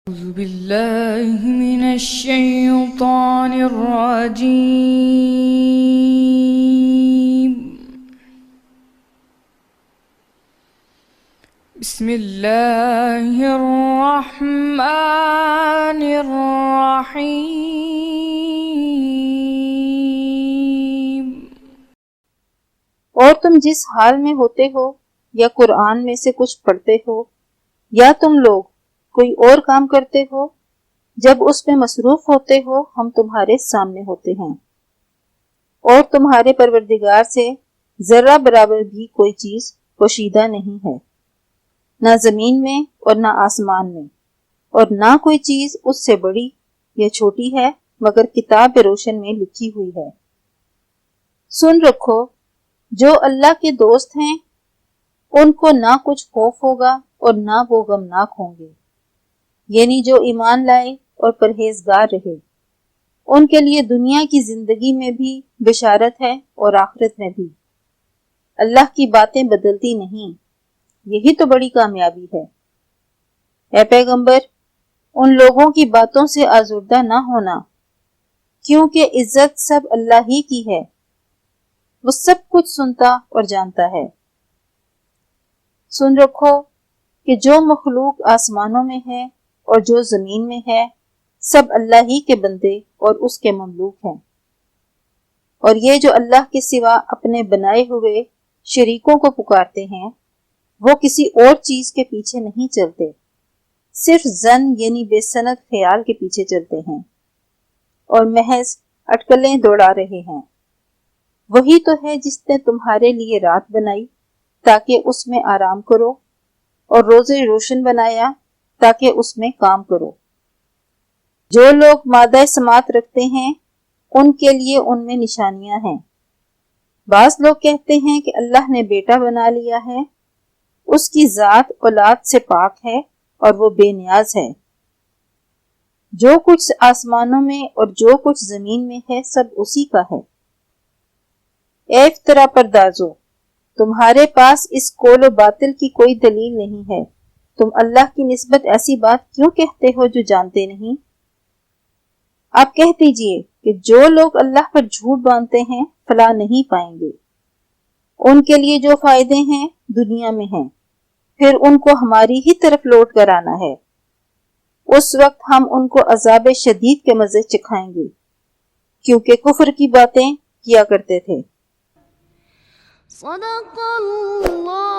أعوذ بالله من الشيطان الرجيم. بسم الله الرحمن الرحيم. اور تم جس حال میں ہوتے ہو یا قرآن میں سے کچھ پڑھتے ہو یا تم لوگ کوئی اور کام کرتے ہو، جب اس میں مصروف ہوتے ہو ہم تمہارے سامنے ہوتے ہیں، اور تمہارے پروردگار سے ذرہ برابر بھی کوئی چیز پوشیدہ نہیں ہے، نہ زمین میں اور نہ آسمان میں، اور نہ کوئی چیز اس سے بڑی یا چھوٹی ہے مگر کتاب روشن میں لکھی ہوئی ہے۔ سن رکھو، جو اللہ کے دوست ہیں ان کو نہ کچھ خوف ہوگا اور نہ وہ غمناک ہوں گے، یعنی جو ایمان لائے اور پرہیزگار رہے، ان کے لیے دنیا کی زندگی میں بھی بشارت ہے اور آخرت میں بھی۔ اللہ کی باتیں بدلتی نہیں، یہی تو بڑی کامیابی ہے۔ اے پیغمبر، ان لوگوں کی باتوں سے آزردہ نہ ہونا، کیونکہ عزت سب اللہ ہی کی ہے، وہ سب کچھ سنتا اور جانتا ہے۔ سن رکھو کہ جو مخلوق آسمانوں میں ہے اور جو زمین میں ہے سب اللہ ہی کے بندے اور اس کے مملوک ہیں، اور یہ جو اللہ کے سوا اپنے بنائے ہوئے شریکوں کو پکارتے ہیں وہ کسی اور چیز کے پیچھے نہیں چلتے، صرف ظن یعنی بے سند خیال کے پیچھے چلتے ہیں اور محض اٹکلیں دوڑا رہے ہیں۔ وہی تو ہے جس نے تمہارے لیے رات بنائی تاکہ اس میں آرام کرو، اور روزے روشن بنایا تاکہ اس میں کام کرو۔ جو لوگ مادہ سماعت رکھتے ہیں ان کے لیے ان میں نشانیاں ہیں۔ بعض لوگ کہتے ہیں کہ اللہ نے بیٹا بنا لیا ہے، اس کی ذات اولاد سے پاک ہے اور وہ بے نیاز ہے۔ جو کچھ آسمانوں میں اور جو کچھ زمین میں ہے سب اسی کا ہے۔ اے افترا پردازو، تمہارے پاس اس قول و باطل کی کوئی دلیل نہیں ہے، تم اللہ کی نسبت ایسی بات کیوں کہتے ہو جو جانتے نہیں؟ آپ کہہ دیجئے کہ جو لوگ اللہ پر جھوٹ باندھتے ہیں فلاح نہیں پائیں گے، ان کے لیے جو فائدے ہیں دنیا میں ہیں، پھر ان کو ہماری ہی طرف لوٹ کر آنا ہے، اس وقت ہم ان کو عذاب شدید کے مزے چکھائیں گے، کیونکہ کفر کی باتیں کیا کرتے تھے۔ صدق اللہ